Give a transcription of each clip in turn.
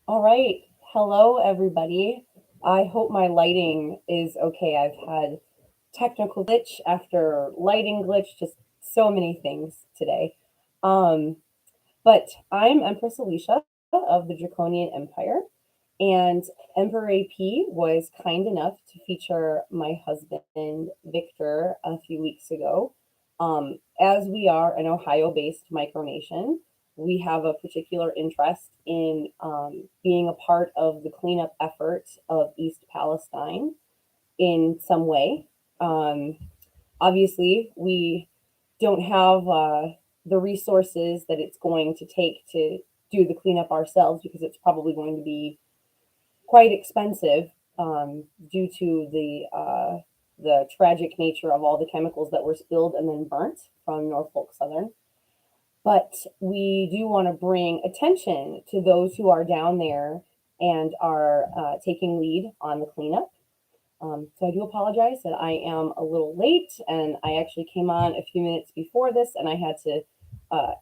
All right. Hello, everybody. I hope my lighting is okay. I've had technical glitch after lighting glitch, just so many things today. Um, but I'm Empress Alecia of the Drakkonian Empire, and Emperor AP was kind enough to feature my husband, Victor, a few weeks ago. As we are an Ohio based micronation, we have a particular interest in being a part of the cleanup effort of East Palestine in some way. Um, Obviously, we don't have the resources that it's going to take to do the cleanup ourselves because it's probably going to be quite expensive due to the tragic nature of all the chemicals that were spilled and then burnt from Norfolk Southern. But we do want to bring attention to those who are down there and are taking lead on the cleanup. So I do apologize that I am a little late, and I actually came on a few minutes before this, and I had to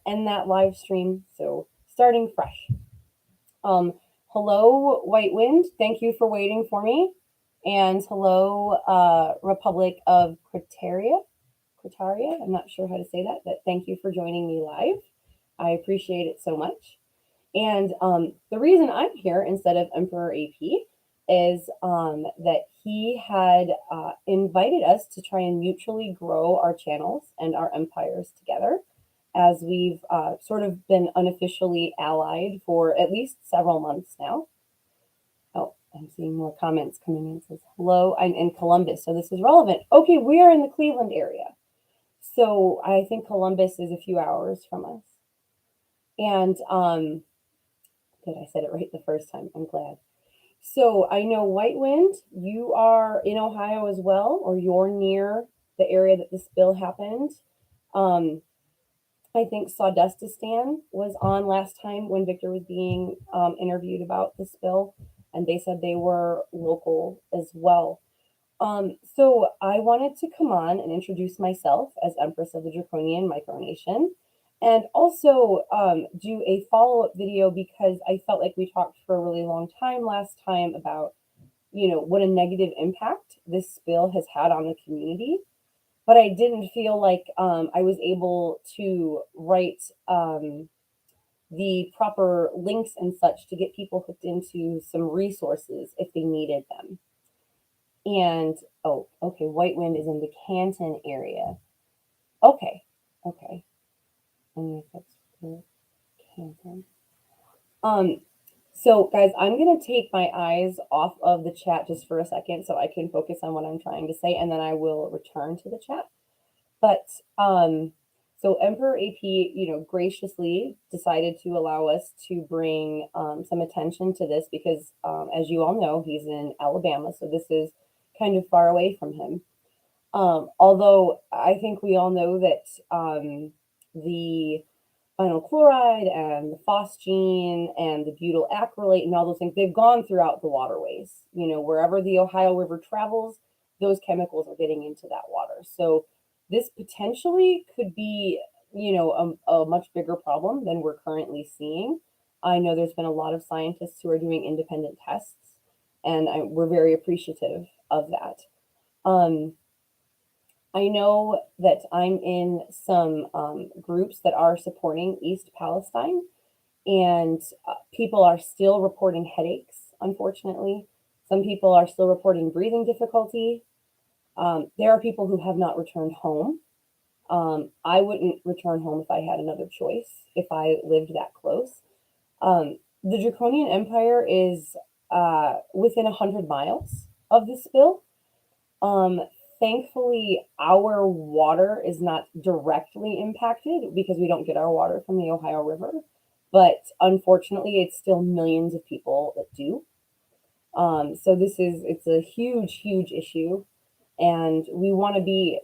end that live stream. So starting fresh. Um, Hello, White Wind. Thank you for waiting for me. And hello, Republic of Cretaria. Cretaria. I'm not sure how to say that, but thank you for joining me live. I appreciate it so much. And the reason I'm here instead of Emperor AP is that he had invited us to try and mutually grow our channels and our empires together, as we've sort of been unofficially allied for at least several months now. Oh, I'm seeing more comments coming in. It says, hello, I'm in Columbus, so this is relevant. Okay, we are in the Cleveland area. So I think Columbus is a few hours from us. And good, I said it right the first time. I'm glad. So I know White Wind, you are in Ohio as well, or you're near the area that the spill happened. Um, I think Sawdustistan was on last time when Victor was being interviewed about the spill, and they said they were local as well. So I wanted to come on and introduce myself as Empress of the Drakkonian Micronation, and also do a follow-up video because I felt like we talked for a really long time last time about, what a negative impact this spill has had on the community. But I didn't feel like I was able to write the proper links and such to get people hooked into some resources if they needed them. And oh, okay, White Wind is in the Canton area. Okay, okay. And that's for Canton. Um, so guys, I'm gonna take my eyes off of the chat just for a second so I can focus on what I'm trying to say, and then I will return to the chat. But so Emperor AP, graciously decided to allow us to bring some attention to this because, as you all know, he's in Alabama, so this is kind of far away from him. Although I think we all know that the vinyl chloride and the phosgene and the butyl acrylate and all those things, they've gone throughout the waterways. Wherever the Ohio River travels, those chemicals are getting into that water. So this potentially could be, a much bigger problem than we're currently seeing. I know there's been a lot of scientists who are doing independent tests, and we're very appreciative of that. Um, I know that I'm in some groups that are supporting East Palestine, and people are still reporting headaches, unfortunately. Some people are still reporting breathing difficulty. There are people who have not returned home. I wouldn't return home if I had another choice, if I lived that close. The Drakkonian Empire is within 100 miles of the spill. Um, Thankfully, our water is not directly impacted because we don't get our water from the Ohio River. But unfortunately, it's still millions of people that do. So it's a huge, huge issue. And we want to be,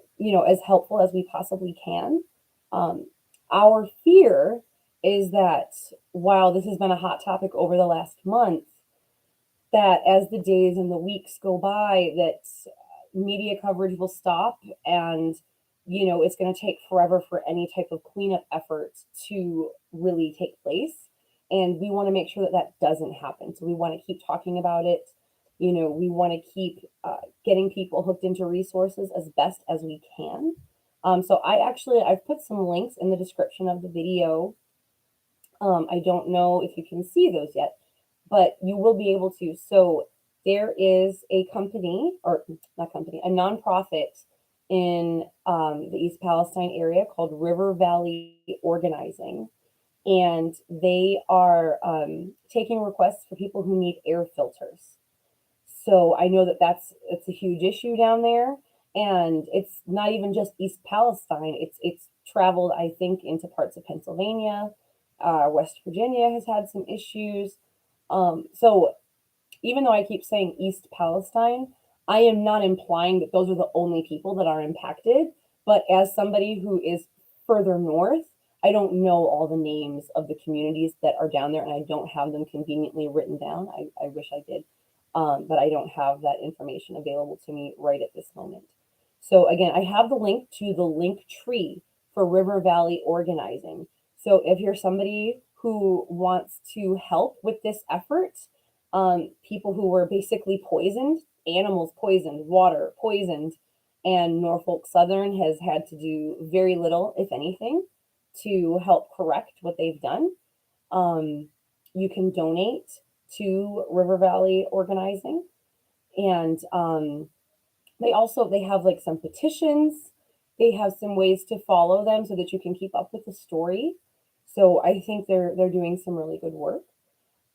as helpful as we possibly can. Um, our fear is that while this has been a hot topic over the last month, that as the days and the weeks go by, that media coverage will stop, and it's going to take forever for any type of cleanup efforts to really take place. And we want to make sure that that doesn't happen. So we want to keep talking about it. We want to keep getting people hooked into resources as best as we can. So I've put some links in the description of the video. I don't know if you can see those yet, but you will be able to. So there is a company, or not company, a nonprofit in the East Palestine area called River Valley Organizing. And they are taking requests for people who need air filters. So I know that it's a huge issue down there, and it's not even just East Palestine. It's traveled, I think, into parts of Pennsylvania. West Virginia has had some issues. So even though I keep saying East Palestine, I am not implying that those are the only people that are impacted. But as somebody who is further north, I don't know all the names of the communities that are down there, and I don't have them conveniently written down. I wish I did, but I don't have that information available to me right at this moment. So again, I have the link to the link tree for River Valley Organizing. So if you're somebody who wants to help with this effort, people who were basically poisoned, animals poisoned, water poisoned, and Norfolk Southern has had to do very little, if anything, to help correct what they've done. You can donate to River Valley Organizing, and they have like some petitions. They have some ways to follow them so that you can keep up with the story. So I think they're doing some really good work.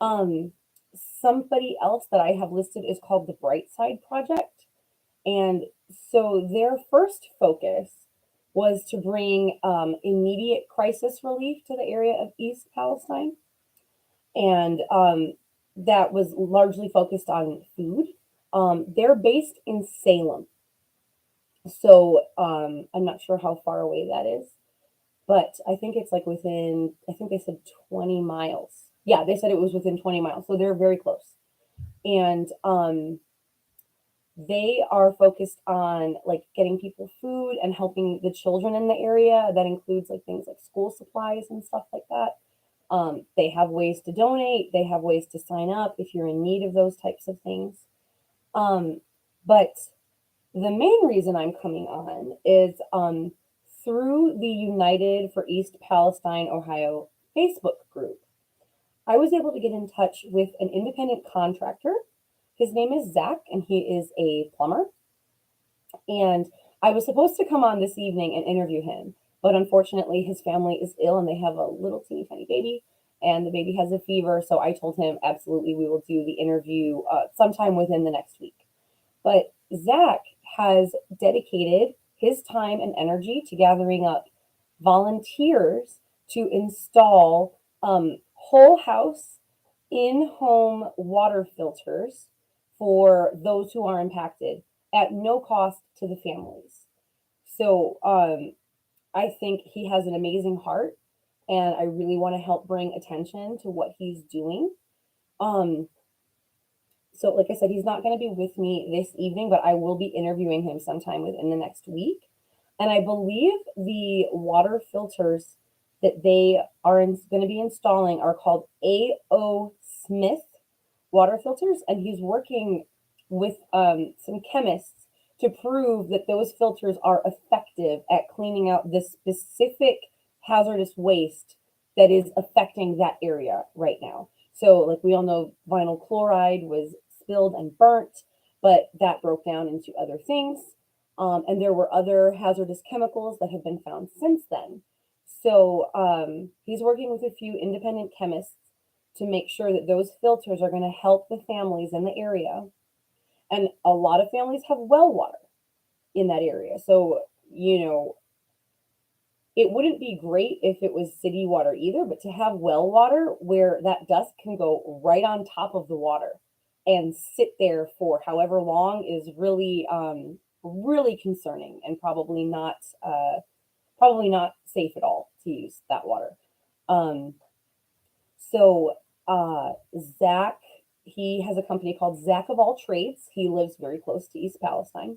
Um, Somebody else that I have listed is called the Bright Side Project. And so their first focus was to bring immediate crisis relief to the area of East Palestine. And that was largely focused on food. They're based in Salem. So I'm not sure how far away that is, but I think it's like within, I think they said 20 miles. Yeah, they said it was within 20 miles. So they're very close. And they are focused on like getting people food and helping the children in the area. That includes like things like school supplies and stuff like that. They have ways to donate. They have ways to sign up if you're in need of those types of things. But the main reason I'm coming on is through the United for East Palestine, Ohio Facebook group. I was able to get in touch with an independent contractor. His name is Zach, and he is a plumber. And I was supposed to come on this evening and interview him, but unfortunately, his family is ill and they have a little teeny tiny baby, and the baby has a fever. So I told him, absolutely, we will do the interview sometime within the next week. But Zach has dedicated his time and energy to gathering up volunteers to install whole house in-home water filters for those who are impacted at no cost to the families. So I think he has an amazing heart, and I really want to help bring attention to what he's doing. So like I said, he's not going to be with me this evening, but I will be interviewing him sometime within the next week. And I believe the water filters that they are going to be installing are called A.O. Smith water filters. And he's working with some chemists to prove that those filters are effective at cleaning out this specific hazardous waste that is affecting that area right now. So like we all know, vinyl chloride was spilled and burnt, but that broke down into other things. And there were other hazardous chemicals that have been found since then. So he's working with a few independent chemists to make sure that those filters are going to help the families in the area. And a lot of families have well water in that area. So, it wouldn't be great if it was city water either, but to have well water where that dust can go right on top of the water and sit there for however long is really, really concerning, and probably not safe at all to use that water. So Zach, he has a company called Zach of All Trades. He lives very close to East Palestine.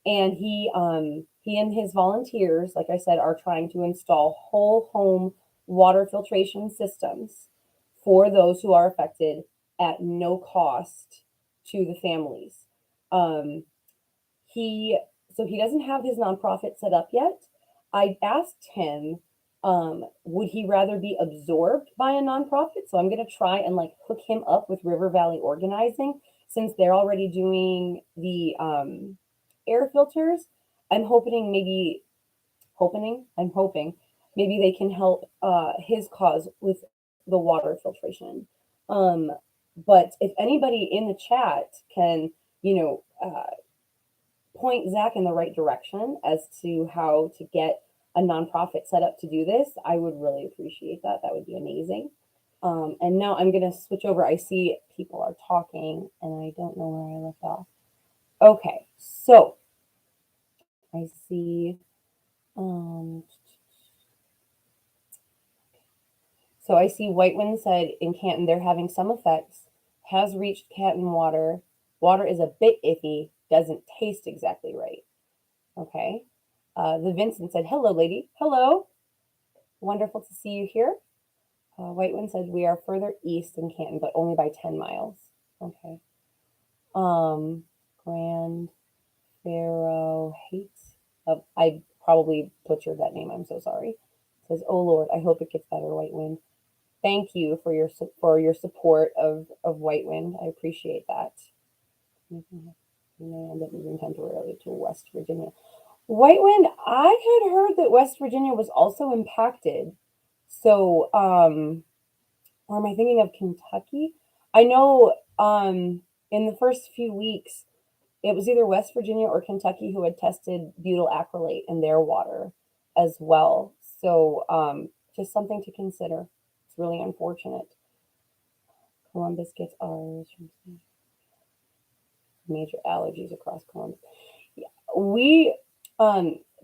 And he and his volunteers, like I said, are trying to install whole home water filtration systems for those who are affected at no cost to the families. Um, he so he doesn't have his nonprofit set up yet. I asked him, would he rather be absorbed by a nonprofit? So I'm gonna try and like hook him up with River Valley Organizing since they're already doing the air filters. I'm hoping maybe I'm hoping maybe they can help his cause with the water filtration. Um, but if anybody in the chat can, you know, point Zach in the right direction as to how to get a nonprofit set up to do this, I would really appreciate that. That would be amazing. And now I'm going to switch over. I see people are talking and I don't know where I left off. Okay, so I see. So I see Whitewind said in Canton they're having some effects, has reached Canton water. Water is a bit iffy, doesn't taste exactly right. Okay. The Vincent said, hello, lady. Hello. Wonderful to see you here. Whitewind said, we are further east in Canton, but only by 10 miles. Okay. Grand Pharaoh Hates. I probably butchered that name. I'm so sorry. It says, oh, Lord, I hope it gets better, Whitewind. Thank you for your support of Whitewind. I appreciate that. You may end up moving temporarily to West Virginia. Whitewind, I had heard that West Virginia was also impacted. So, or am I thinking of Kentucky? I know in the first few weeks, it was either West Virginia or Kentucky who had tested butyl acrylate in their water as well. So just something to consider. It's really unfortunate. Columbus gets ours. Major allergies across Columbus. Yeah,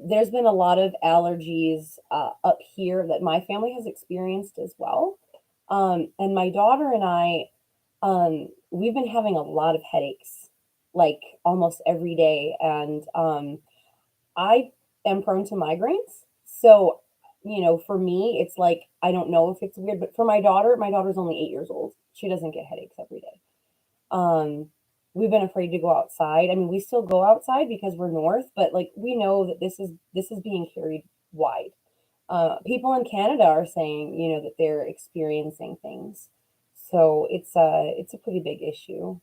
there's been a lot of allergies up here that my family has experienced as well. And my daughter and I, we've been having a lot of headaches, like almost every day. And I am prone to migraines. So, you know, for me, it's like, I don't know if it's weird, but for my daughter's only 8 years old. She doesn't get headaches every day. We've been afraid to go outside. I mean, we still go outside because we're north, but like we know that this is being carried wide. People in Canada are saying, you know, that they're experiencing things. So it's a pretty big issue.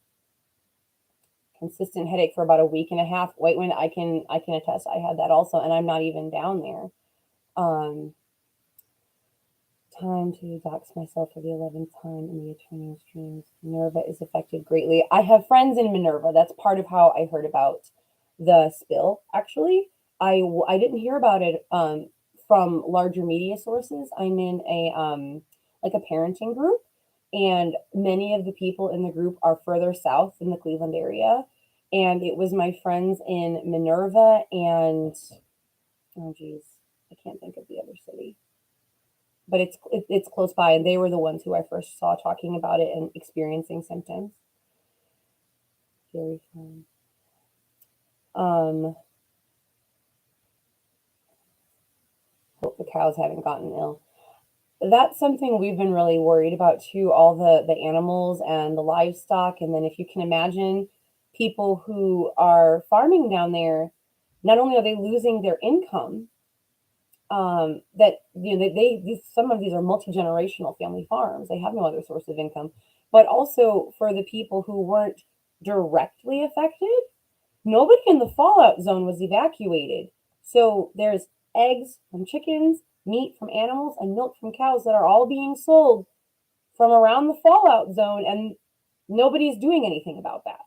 Consistent headache for about a week and a half. Whitewind, I can attest. I had that also, and I'm not even down there. Time to dox myself for the 11th time in the Aeternian streams. Minerva is affected greatly. I have friends in Minerva. That's part of how I heard about the spill. Actually, I didn't hear about it from larger media sources. I'm in a like a parenting group, and many of the people in the group are further south in the Cleveland area. And it was my friends in Minerva and oh geez, I can't think of the other city. But it's close by, and they were the ones who I first saw talking about it and experiencing symptoms. Very fun. Hope the cows haven't gotten ill. That's something we've been really worried about too, all the animals and the livestock. And then if you can imagine people who are farming down there, not only are they losing their income, that you know some of these are multi-generational family farms. They have no other source of income, but also for the people who weren't directly affected, nobody in the fallout zone was evacuated. So there's eggs from chickens, meat from animals, and milk from cows that are all being sold from around the fallout zone, and nobody's doing anything about that.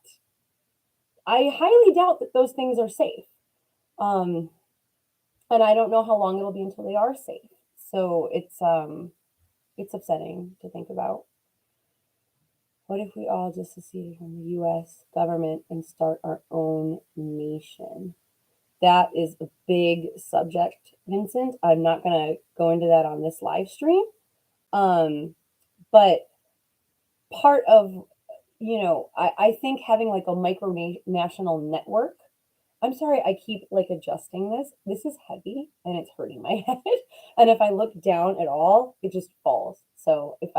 I highly doubt that those things are safe. And I don't know how long it'll be until they are safe. So it's upsetting to think about. What if we all just seceded from the U.S. government and start our own nation? That is a big subject, Vincent. I'm not going to go into that on this live stream. But part of, you know, I think having like a micronational network. I'm sorry, I keep like adjusting this. This is heavy and it's hurting my head. And if I look down at all, it just falls. So if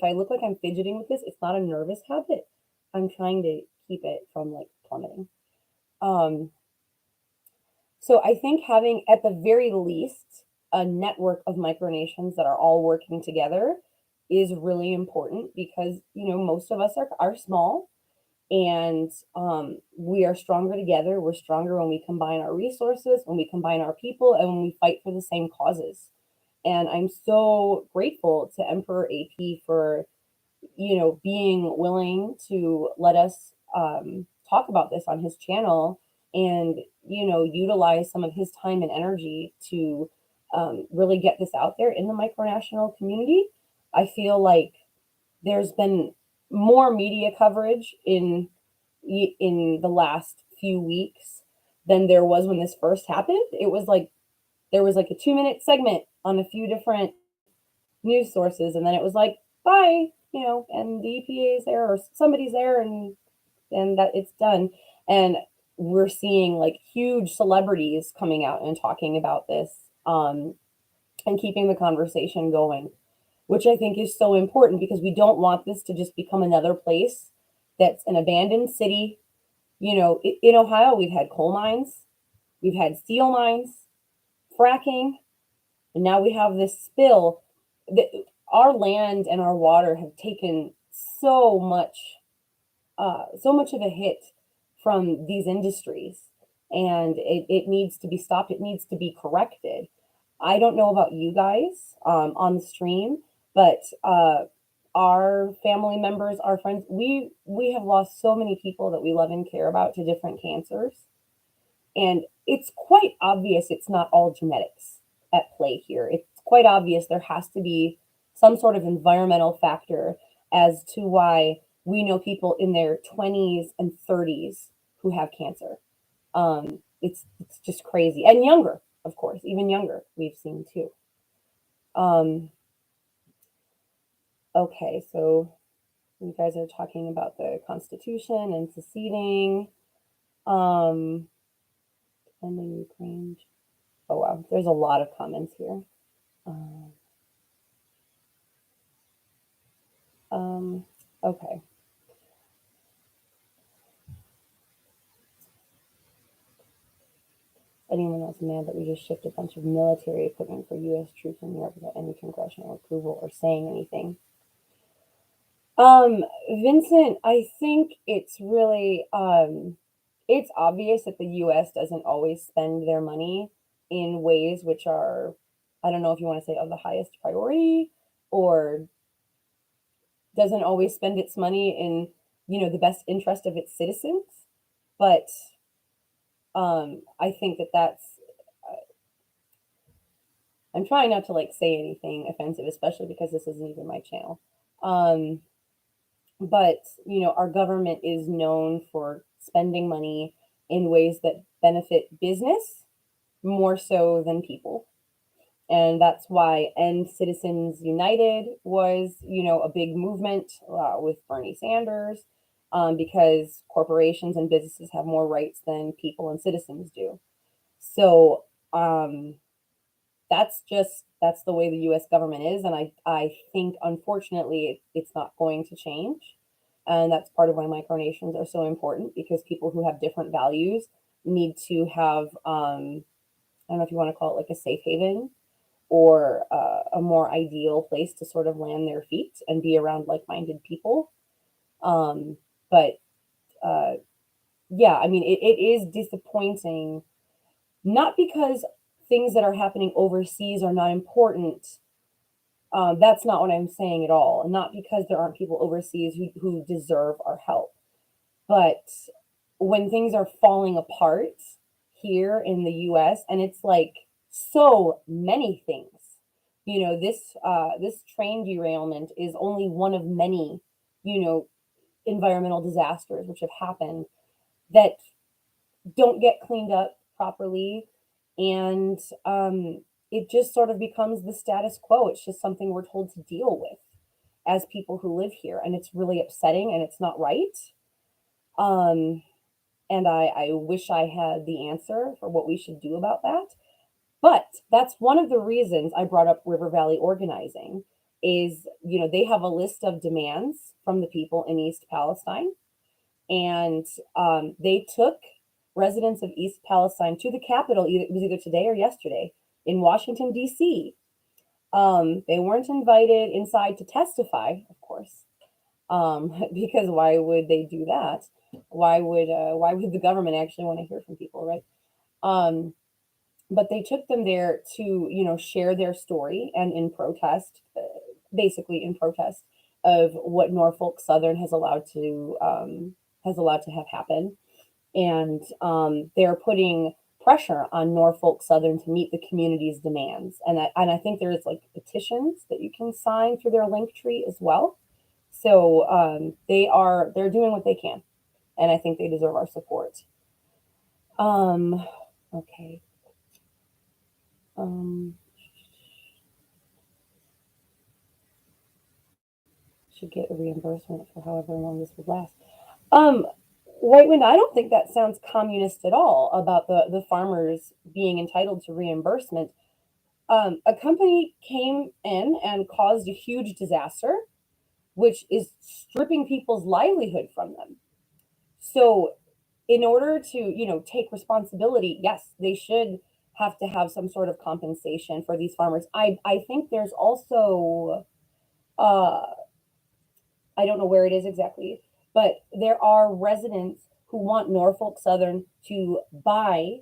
I look like I'm fidgeting with this, it's not a nervous habit. I'm trying to keep it from like plummeting. Um, so I think having at the very least a network of micronations that are all working together is really important because, most of us are small and we are stronger together. We're stronger when we combine our resources, when we combine our people, and when we fight for the same causes. And I'm so grateful to Emperor AP for, being willing to let us talk about this on his channel and, utilize some of his time and energy to really get this out there in the micronational community. I feel like there's been more media coverage in the last few weeks than there was when this first happened. It was like there was like a 2-minute segment on a few different news sources, and then it was like bye, and the EPA is there or somebody's there, and that it's done. And we're seeing like huge celebrities coming out and talking about this, and keeping the conversation going, which I think is so important because we don't want this to just become another place that's an abandoned city. In Ohio, we've had coal mines, we've had steel mines, fracking, and now we have this spill. Our land and our water have taken so much of a hit from these industries, and it needs to be stopped. It needs to be corrected. I don't know about you guys on the stream, but our family members, our friends, we have lost so many people that we love and care about to different cancers. And it's quite obvious it's not all genetics at play here. It's quite obvious there has to be some sort of environmental factor as to why we know people in their 20s and 30s who have cancer. It's just crazy. And younger, of course, even younger, we've seen too. Um, okay, so you guys are talking about the Constitution and seceding. Ending Ukraine. Oh wow, there's a lot of comments here. Okay. Anyone else mad that we just shipped a bunch of military equipment for U.S. troops in Europe without any congressional approval or saying anything? Vincent, I think it's really it's obvious that the U.S. doesn't always spend their money in ways which are, I don't know if you want to say of the highest priority, or doesn't always spend its money in, the best interest of its citizens. But I think that's, I'm trying not to like say anything offensive, especially because this isn't even my channel. But, our government is known for spending money in ways that benefit business more so than people. And that's why End Citizens United was, a big movement with Bernie Sanders, because corporations and businesses have more rights than people and citizens do. So that's the way the U.S. government is, and I think unfortunately it's not going to change, and that's part of why micronations are so important, because people who have different values need to have I don't know if you want to call it like a safe haven or a more ideal place to sort of land their feet and be around like-minded people. But yeah, I mean, it is disappointing, not because things that are happening overseas are not important. That's not what I'm saying at all. Not because there aren't people overseas who deserve our help. But when things are falling apart here in the US, and it's like so many things, this train derailment is only one of many, environmental disasters which have happened that don't get cleaned up properly. And it just sort of becomes the status quo. It's just something we're told to deal with as people who live here. And it's really upsetting and it's not right. And I wish I had the answer for what we should do about that. But that's one of the reasons I brought up River Valley organizing, is, they have a list of demands from the people in East Palestine. And they took residents of East Palestine to the Capitol. It was either today or yesterday in Washington, D.C. They weren't invited inside to testify, of course, because why would they do that? Why would the government actually want to hear from people, right? But they took them there to, share their story and in protest, basically in protest of what Norfolk Southern has allowed to have happen. And they're putting pressure on Norfolk Southern to meet the community's demands. And I think there's like petitions that you can sign through their link tree as well. So they're doing what they can, and I think they deserve our support. Okay. Should get a reimbursement for however long this would last. Whitewind, I don't think that sounds communist at all about the farmers being entitled to reimbursement. A company came in and caused a huge disaster, which is stripping people's livelihood from them. So, in order to, take responsibility, yes, they should have to have some sort of compensation for these farmers. I think there's also, uh, I don't know where it is exactly, but there are residents who want Norfolk Southern to buy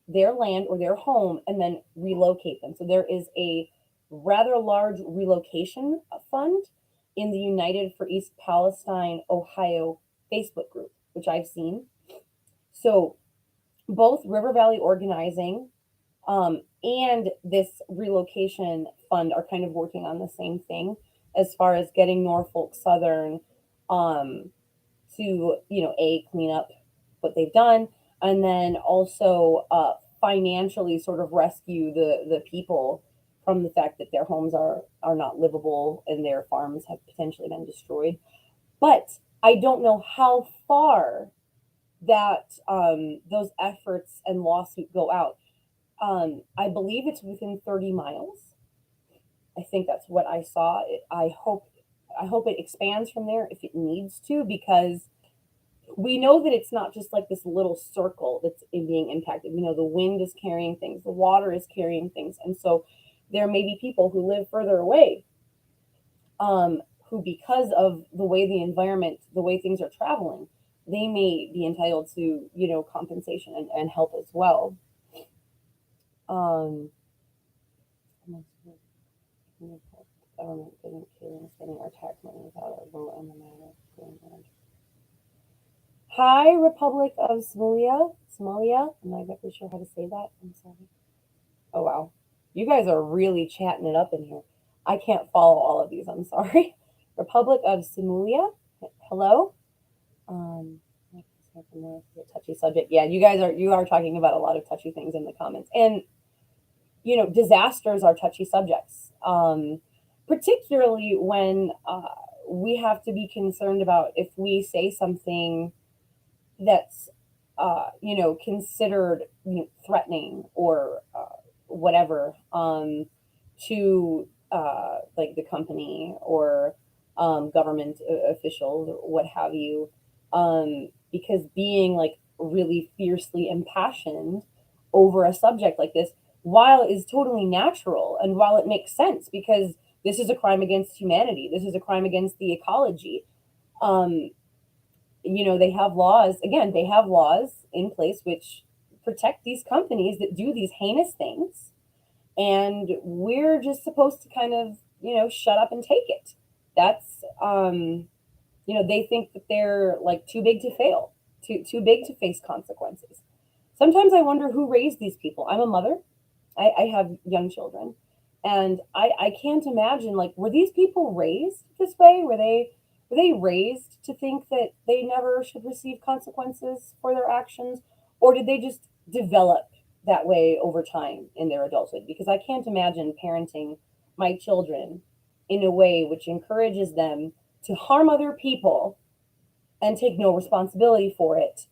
their land or their home and then relocate them. So there is a rather large relocation fund in the United for East Palestine, Ohio Facebook group, which I've seen. So both River Valley Organizing and this relocation fund are kind of working on the same thing as far as getting Norfolk Southern to, clean up what they've done, and then also financially sort of rescue the people from the fact that their homes are not livable and their farms have potentially been destroyed. But I don't know how far that those efforts and lawsuit go out. I believe it's within 30 miles. I think that's what I saw. I hope it expands from there if it needs to, because we know that it's not just like this little circle that's being impacted. We know the wind is carrying things, the water is carrying things, and so there may be people who live further away, who, because of the way the environment, the way things are traveling, they may be entitled to, compensation and help as well. Um, the government didn't care in spending our tax money without a vote on the matter. Hi, Republic of Somalia. Somalia. I'm not exactly sure how to say that. I'm sorry. Oh, wow. You guys are really chatting it up in here. I can't follow all of these. I'm sorry. Republic of Somalia. Hello. Touchy subject. Yeah, you are talking about a lot of touchy things in the comments. And, disasters are touchy subjects, particularly when we have to be concerned about if we say something that's considered threatening or whatever, to like the company or government officials or what have you, because being like really fiercely impassioned over a subject like this, while it is totally natural and while it makes sense, because this is a crime against humanity, this is a crime against the ecology. They have laws, again, they have laws in place which protect these companies that do these heinous things. And we're just supposed to kind of, shut up and take it. That's, they think that they're like too big to fail, too big to face consequences. Sometimes I wonder who raised these people. I'm a mother. I have young children. And I can't imagine, like, were these people raised this way? Were they raised to think that they never should receive consequences for their actions? Or did they just develop that way over time in their adulthood? Because I can't imagine parenting my children in a way which encourages them to harm other people and take no responsibility for it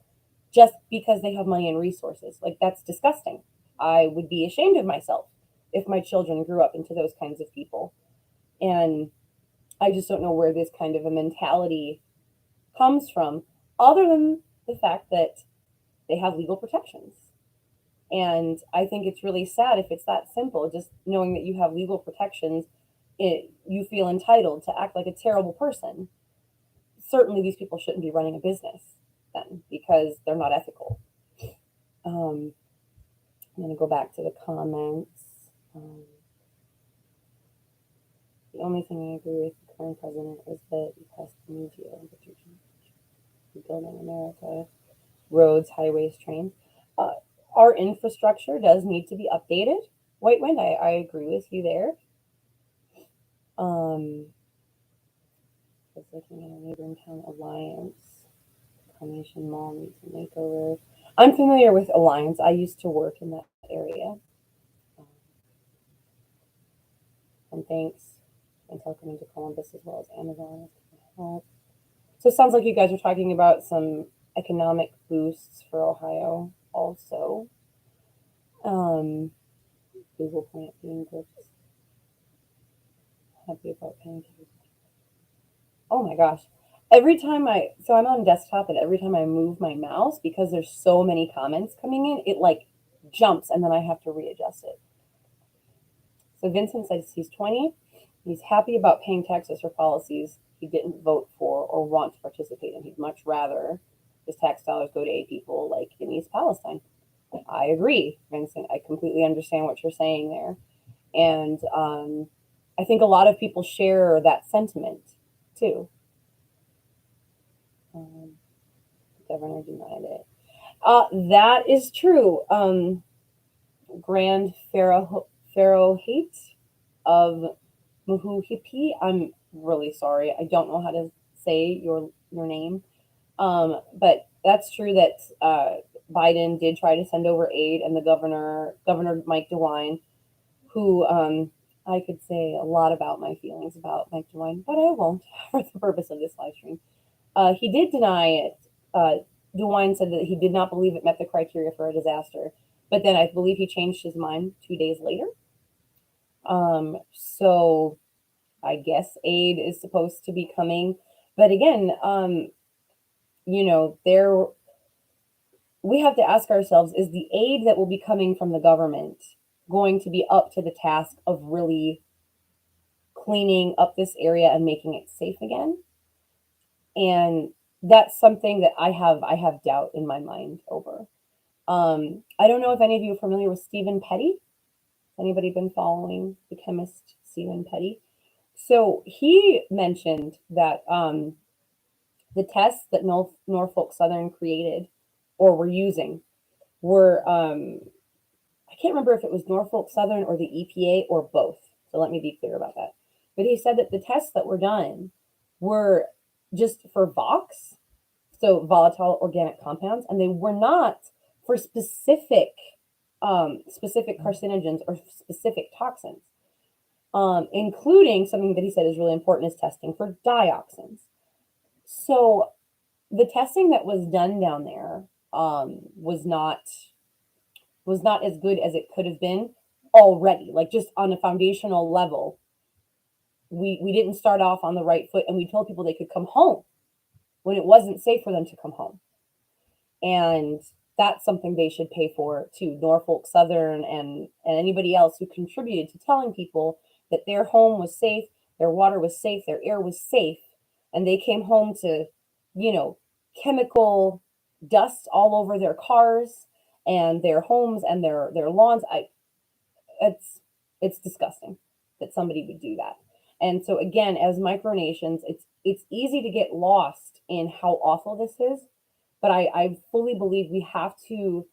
just because they have money and resources. Like, that's disgusting. I would be ashamed of myself if my children grew up into those kinds of people. And I just don't know where this kind of a mentality comes from, other than the fact that they have legal protections. And I think it's really sad if it's that simple. Just knowing that you have legal protections, you feel entitled to act like a terrible person. Certainly, these people shouldn't be running a business then, because they're not ethical. I'm going to go back to the comments. The only thing I agree with the current president is that you pass the media, building America, roads, highways, trains. Our infrastructure does need to be updated. White Wind, I agree with you there. I was looking at a neighboring town, Alliance. Carnation Mall needs a makeover. I'm familiar with Alliance. I used to work in that area. And thanks. Intel coming to Columbus as well as Amazon. So it sounds like you guys are talking about some economic boosts for Ohio also. Google plant being good. Happy about paying. Oh my gosh. So I'm on desktop, and every time I move my mouse, because there's so many comments coming in, it like jumps and then I have to readjust it. So Vincent says he's 20. He's happy about paying taxes for policies he didn't vote for or want to participate in. He'd much rather his tax dollars go to aid people like in East Palestine. I agree, Vincent. I completely understand what you're saying there. And I think a lot of people share that sentiment too. The governor denied it. That is true. Grand Pharaohate of Muhuhipi. I'm really sorry. I don't know how to say your name. But that's true that Biden did try to send over aid, and the Governor Mike DeWine, who I could say a lot about my feelings about Mike DeWine, but I won't for the purpose of this live stream. He did deny it. DeWine said that he did not believe it met the criteria for a disaster, but then I believe he changed his mind 2 days later. So I guess aid is supposed to be coming, but again, we have to ask ourselves, is the aid that will be coming from the government going to be up to the task of really cleaning up this area and making it safe again? And that's something that I have doubt in my mind over. I don't know if any of you are familiar with Stephen Petty. Has anybody been following the chemist Stephen Petty? So he mentioned that the tests that Norfolk Southern created or were using were, I can't remember if it was Norfolk Southern or the EPA or both. So let me be clear about that. But he said that the tests that were done were just for VOX, so volatile organic compounds, and they were not for specific carcinogens or specific toxins, including something that he said is really important is testing for dioxins. So the testing that was done down there was not as good as it could have been already. Like just on a foundational level, we didn't start off on the right foot, and we told people they could come home when it wasn't safe for them to come home. And that's something they should pay for to Norfolk Southern and anybody else who contributed to telling people that their home was safe, their water was safe, their air was safe, and they came home to, chemical dust all over their cars and their homes and their lawns. It's disgusting that somebody would do that. And so again, as micronations, it's easy to get lost in how awful this is, but I fully believe we have to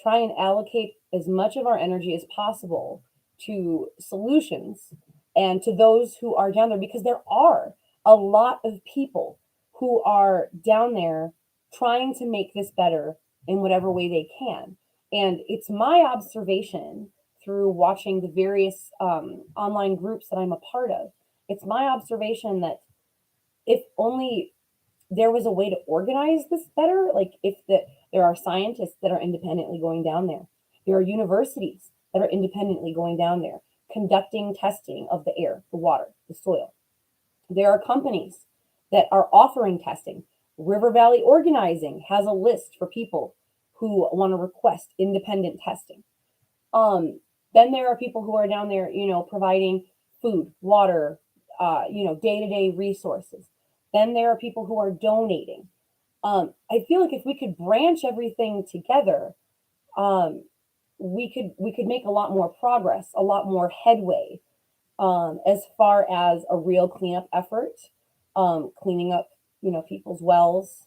try and allocate as much of our energy as possible to solutions and to those who are down there, because there are a lot of people who are down there trying to make this better in whatever way they can. And it's my observation through watching the various online groups that I'm a part of. It's my observation that if only there was a way to organize this better, like if there are scientists that are independently going down there, there are universities that are independently going down there, conducting testing of the air, the water, the soil. There are companies that are offering testing. River Valley Organizing has a list for people who want to request independent testing. Then there are people who are down there, providing food, water, day-to-day resources. Then there are people who are donating. I feel like if we could branch everything together, we could make a lot more progress, a lot more headway, as far as a real cleanup effort, cleaning up, people's wells,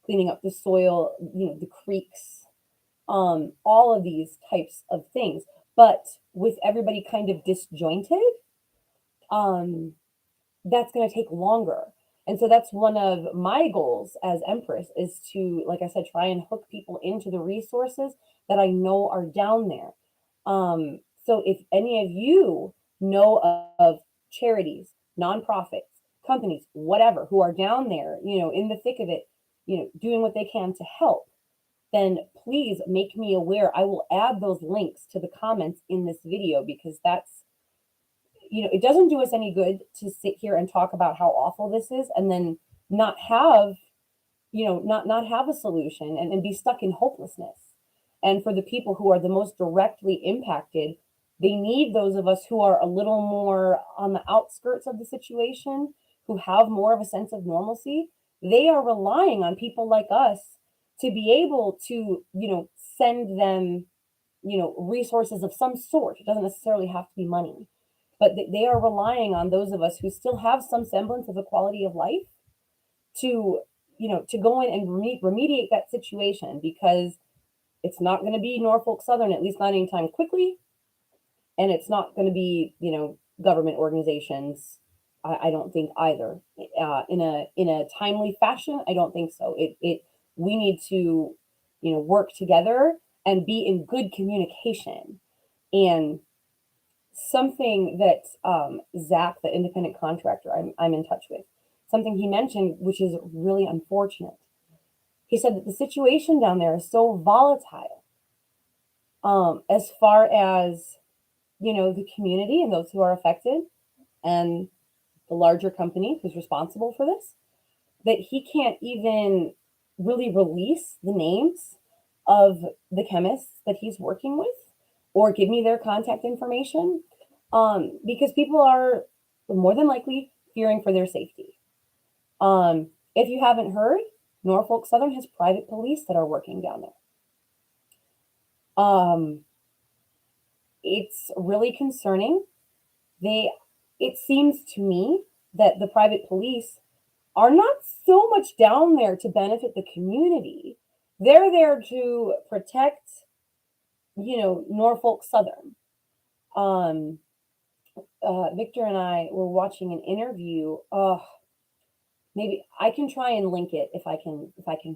cleaning up the soil, the creeks, all of these types of things. But with everybody kind of disjointed, um, that's going to take longer. And so that's one of my goals as Empress is to, like I said, try and hook people into the resources that I know are down there. So if any of you know of charities, nonprofits, companies, whatever, who are down there, in the thick of it, doing what they can to help, then please make me aware. I will add those links to the comments in this video because that's, it doesn't do us any good to sit here and talk about how awful this is and then not have, not have a solution and be stuck in hopelessness. And for the people who are the most directly impacted, they need those of us who are a little more on the outskirts of the situation, who have more of a sense of normalcy. They are relying on people like us to be able to, send them, resources of some sort. It doesn't necessarily have to be money, but they are relying on those of us who still have some semblance of a quality of life to, to go in and remediate that situation, because it's not going to be Norfolk Southern, at least not anytime quickly. And it's not going to be, government organizations. I don't think either, in a timely fashion. I don't think so. We need to, work together and be in good communication. And something that Zach, the independent contractor I'm in touch with, something he mentioned, which is really unfortunate. He said that the situation down there is so volatile, as far as, the community and those who are affected and the larger company who's responsible for this, that he can't even really release the names of the chemists that he's working with or give me their contact information, because people are more than likely fearing for their safety. If you haven't heard, Norfolk Southern has private police that are working down there. It's really concerning. It seems to me that the private police are not so much down there to benefit the community. They're there to protect, Norfolk Southern. Victor and I were watching an interview. Maybe I can try and link it if I can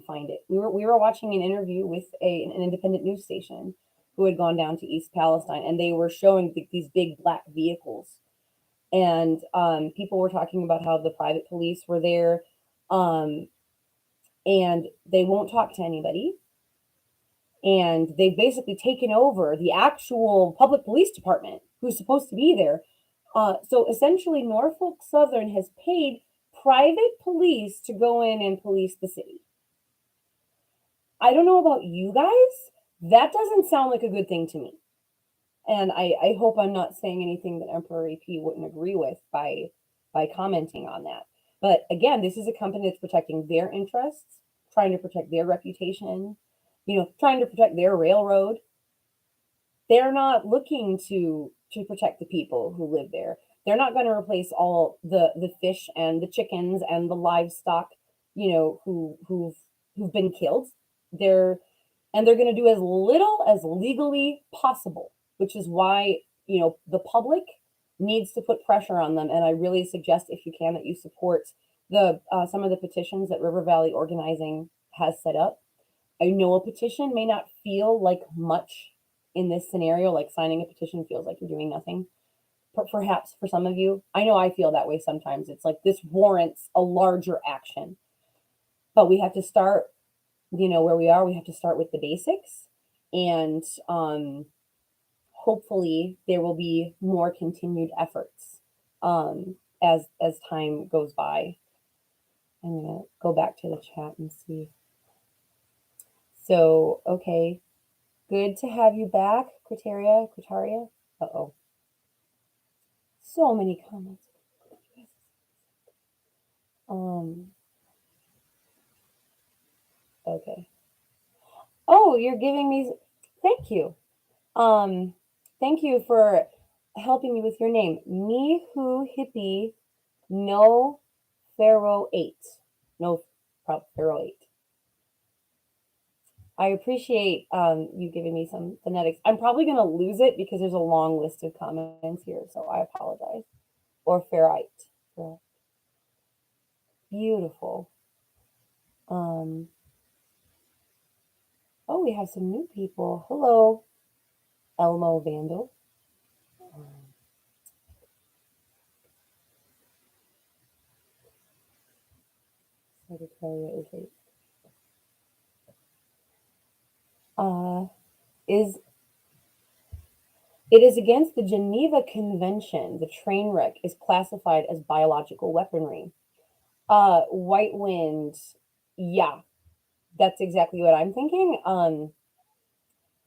find it. We were watching an interview with an independent news station who had gone down to East Palestine, and they were showing these big black vehicles, and people were talking about how the private police were there, and they won't talk to anybody, and they've basically taken over the actual public police department who's supposed to be there. So essentially, Norfolk Southern has paid private police to go in and police the city. I don't know about you guys. That doesn't sound like a good thing to me. And I hope I'm not saying anything that Emperor AP wouldn't agree with by commenting on that. But again, this is a company that's protecting their interests, trying to protect their reputation, trying to protect their railroad. They're not looking to protect the people who live there. They're not going to replace all the fish and the chickens and the livestock, who've been killed. They're going to do as little as legally possible, which is why, the public needs to put pressure on them. And I really suggest, if you can, that you support the some of the petitions that River Valley Organizing has set up. I know a petition may not feel like much in this scenario, like signing a petition feels like you're doing nothing. Perhaps for some of you, I know I feel that way sometimes. It's like this warrants a larger action. But we have to start, where we are. We have to start with the basics. And hopefully there will be more continued efforts as time goes by. I'm gonna go back to the chat and see. So, okay, good to have you back, Quitaria. Uh-oh. So many comments. Okay. Oh, you're giving me, thank you. Thank you for helping me with your name. Mihu Hippie No Pharaoh 8. No Pharaoh 8. I appreciate you giving me some phonetics. I'm probably going to lose it because there's a long list of comments here, so I apologize. Or ferrite. Beautiful. Oh, we have some new people. Hello, Elmo Vandal. Is it is against the Geneva Convention. The train wreck is classified as biological weaponry. White Wind, yeah, that's exactly what I'm thinking.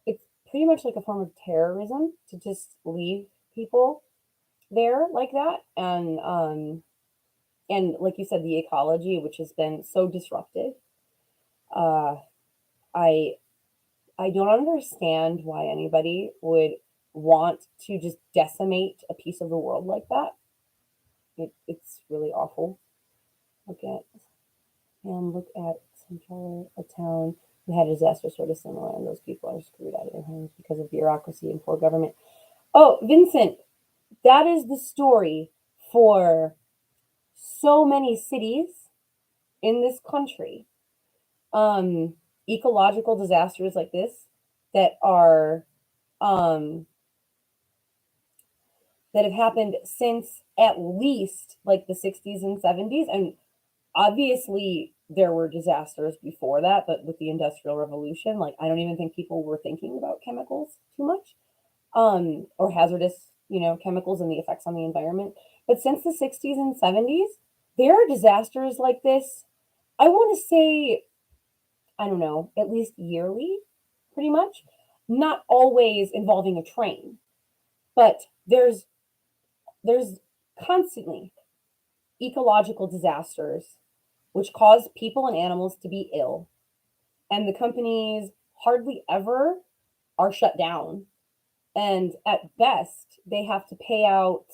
It's pretty much like a form of terrorism to just leave people there like that, and like you said, the ecology, which has been so disrupted. Uh, I I don't understand why anybody would want to just decimate a piece of the world like that. It's really awful. Look at Central, a town who had a disaster sort of similar, and those people are screwed out of their homes because of bureaucracy and poor government. Oh, Vincent, that is the story for so many cities in this country. Ecological disasters like this that are that have happened since at least like the 60s and 70s, and obviously there were disasters before that, but with the Industrial Revolution, like I don't even think people were thinking about chemicals too much, or hazardous, chemicals and the effects on the environment. But since the 60s and 70s, there are disasters like this. I want to say, I don't know, at least yearly, pretty much. Not always involving a train, but there's constantly ecological disasters which cause people and animals to be ill, and the companies hardly ever are shut down, and at best they have to pay out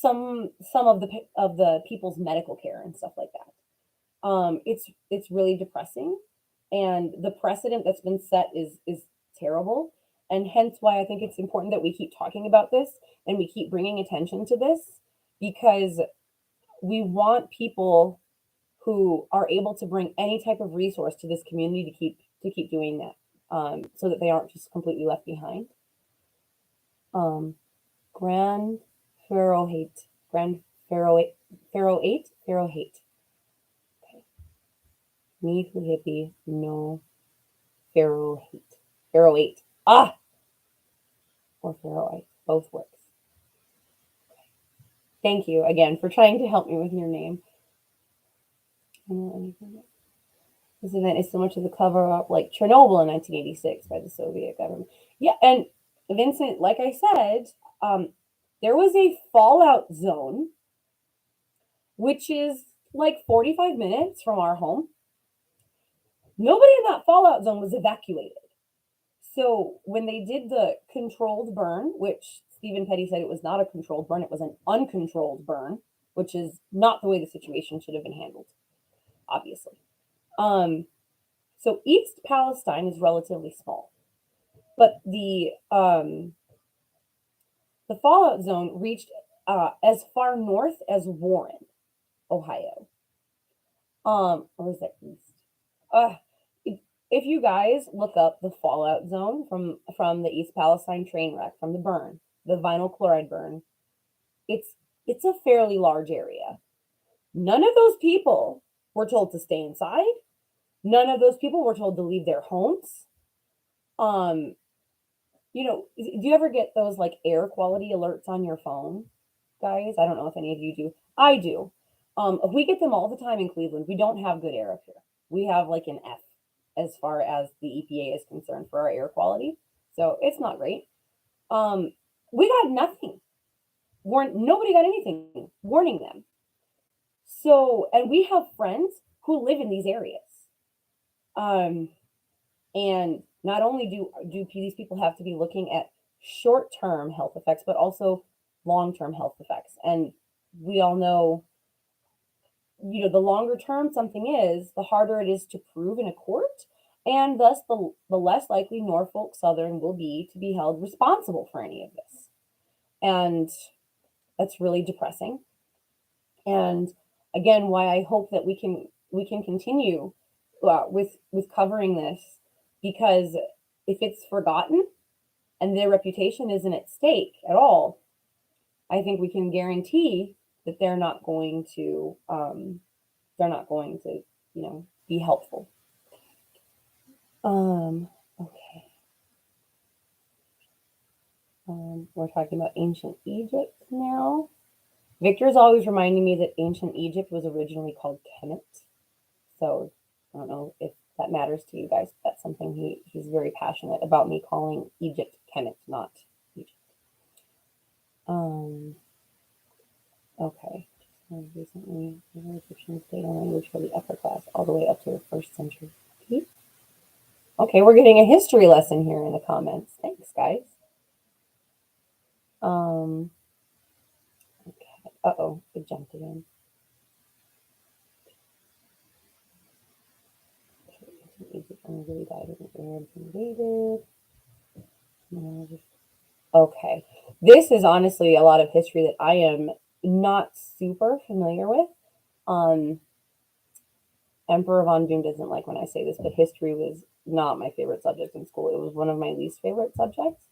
some of the people's medical care and stuff like that. It's really depressing, and the precedent that's been set is terrible, and hence why I think it's important that we keep talking about this and we keep bringing attention to this, because we want people who are able to bring any type of resource to this community to keep doing that, so that they aren't just completely left behind. Grand Pharaoh hate, Grand Pharaoh 8. Okay. Me who hippie, no Pharaoh hate, Pharaoh 8. Or Pharaoh 8, both works. Okay. Thank you again for trying to help me with your name. This event is so much of the cover up like Chernobyl in 1986 by the Soviet government. Yeah, and Vincent, like I said, there was a fallout zone, which is like 45 minutes from our home. Nobody in that fallout zone was evacuated. So when they did the controlled burn, which Stephen Petty said it was not a controlled burn, it was an uncontrolled burn, which is not the way the situation should have been handled, obviously. So East Palestine is relatively small, but the fallout zone reached as far north as Warren, Ohio. Or is that east? If you guys look up the fallout zone from the East Palestine train wreck, from the burn, the vinyl chloride burn, it's a fairly large area. None of those people were told to stay inside. None of those people were told to leave their homes. Do you ever get those like air quality alerts on your phone, guys? I don't know if any of you do. I do. We get them all the time in Cleveland. We don't have good air up here. We have like an F as far as the EPA is concerned for our air quality. So it's not great. We got nothing. Nobody got anything warning them. So, and we have friends who live in these areas. Um, and not only do these people have to be looking at short-term health effects, but also long-term health effects. And we all know, the longer term something is, the harder it is to prove in a court, and thus the less likely Norfolk Southern will be to be held responsible for any of this. And that's really depressing. And again, why I hope that we can continue with covering this, because if it's forgotten and their reputation isn't at stake at all, I think we can guarantee that they're not going to be helpful. Okay. We're talking about ancient Egypt now. Victor's always reminding me that ancient Egypt was originally called Kemet. So I don't know if that matters to you guys. That's something he's very passionate about, me calling Egypt Kemet, not Egypt. Okay. Recently, the Egyptians stayed on language for the upper class all the way up to the 1st century. Okay, we're getting a history lesson here in the comments. Thanks, guys. Okay. Uh-oh, it jumped again. Egypt only really died when the Arabs invaded. Okay. This is honestly a lot of history that I am not super familiar with. Emperor VonDoom doesn't like when I say this, but history was not my favorite subject in school. It was one of my least favorite subjects.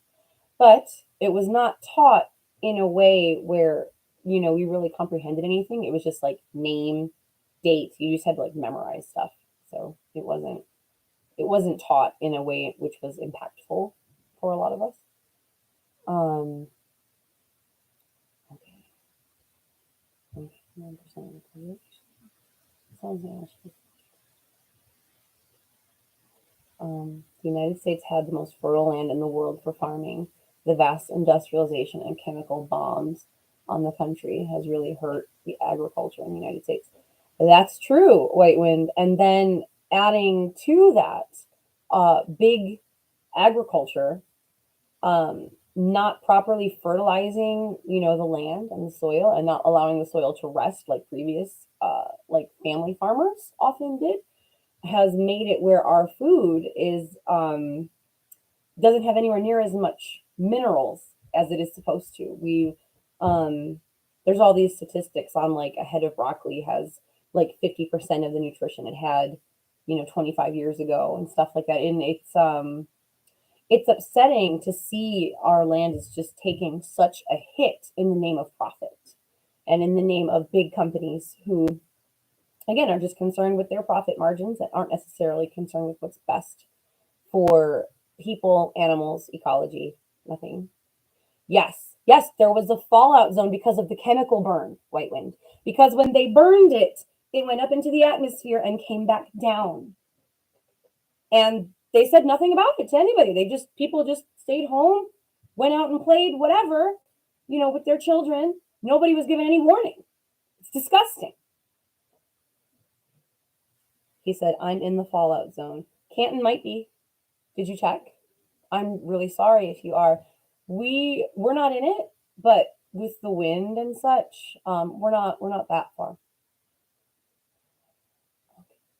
But it was not taught in a way where, we really comprehended anything. It was just like name, date. You just had to like memorize stuff. So it wasn't taught in a way which was impactful for a lot of us. Okay. 9% of the population. The United States had the most fertile land in the world for farming. The vast industrialization and chemical bombs on the country has really hurt the agriculture in the United States. That's true, White Wind. And then adding to that, big agriculture, not properly fertilizing, the land and the soil, and not allowing the soil to rest like previous, like family farmers often did, has made it where our food is doesn't have anywhere near as much minerals as it is supposed to. There's all these statistics on like a head of broccoli has like 50% of the nutrition it had, 25 years ago and stuff like that. And it's upsetting to see our land is just taking such a hit in the name of profit and in the name of big companies who, again, are just concerned with their profit margins and aren't necessarily concerned with what's best for people, animals, ecology, nothing. Yes, there was a fallout zone because of the chemical burn, White Wind. Because when they burned it, it went up into the atmosphere and came back down. And they said nothing about it to anybody. People just stayed home, went out and played whatever, with their children. Nobody was given any warning. It's disgusting. He said, I'm in the fallout zone. Canton might be. Did you check? I'm really sorry if you are. We're not in it, but with the wind and such, we're not that far.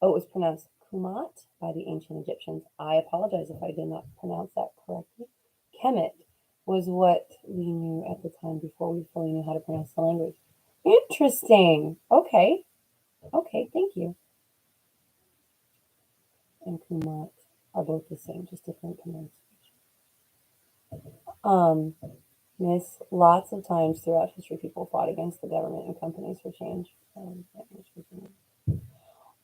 Oh, it was pronounced Kumat by the ancient Egyptians. I apologize if I did not pronounce that correctly. Kemet was what we knew at the time before we fully knew how to pronounce the language. Interesting. Okay, thank you. And Kumat are both the same, just different pronunciation. Miss, lots of times throughout history, people fought against the government and companies for change.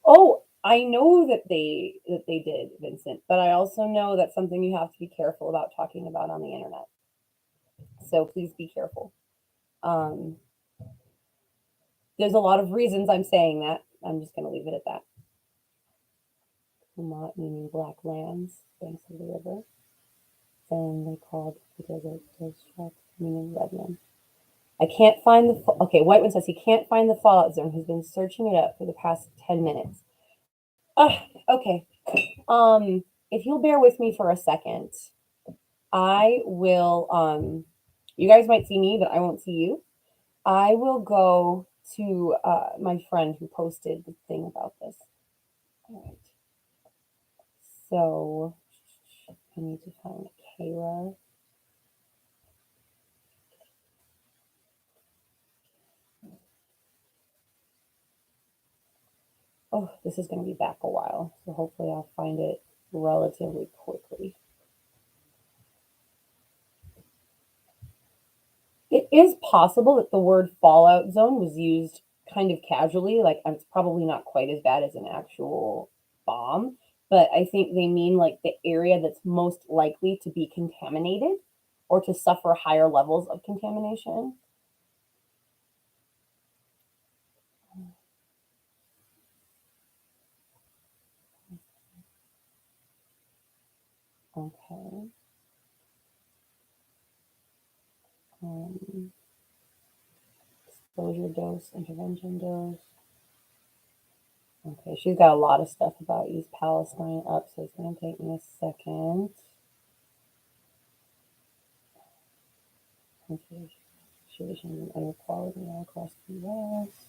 Oh, I know that they did, Vincent, but I also know that's something you have to be careful about talking about on the internet. So please be careful. Um, there's a lot of reasons I'm saying that. I'm just going to leave it at that. Vermont meaning black lands, banks of the river. Then they called the desert those tracks meaning redland. I can't find the. Okay, Whiteman says he can't find the fallout zone. He's been searching it up for the past 10 minutes. Okay. If you'll bear with me for a second, I will. You guys might see me, but I won't see you. I will go to my friend who posted the thing about this. All right. So I need to find Kayla. Oh, this is going to be back a while, so hopefully I'll find it relatively quickly. It is possible that the word fallout zone was used kind of casually, like it's probably not quite as bad as an actual bomb, but I think they mean like the area that's most likely to be contaminated or to suffer higher levels of contamination. Okay. Exposure dose, intervention dose. Okay, she's got a lot of stuff about East Palestine up, so it's going to take me a second. Situation and inequality all across the U.S.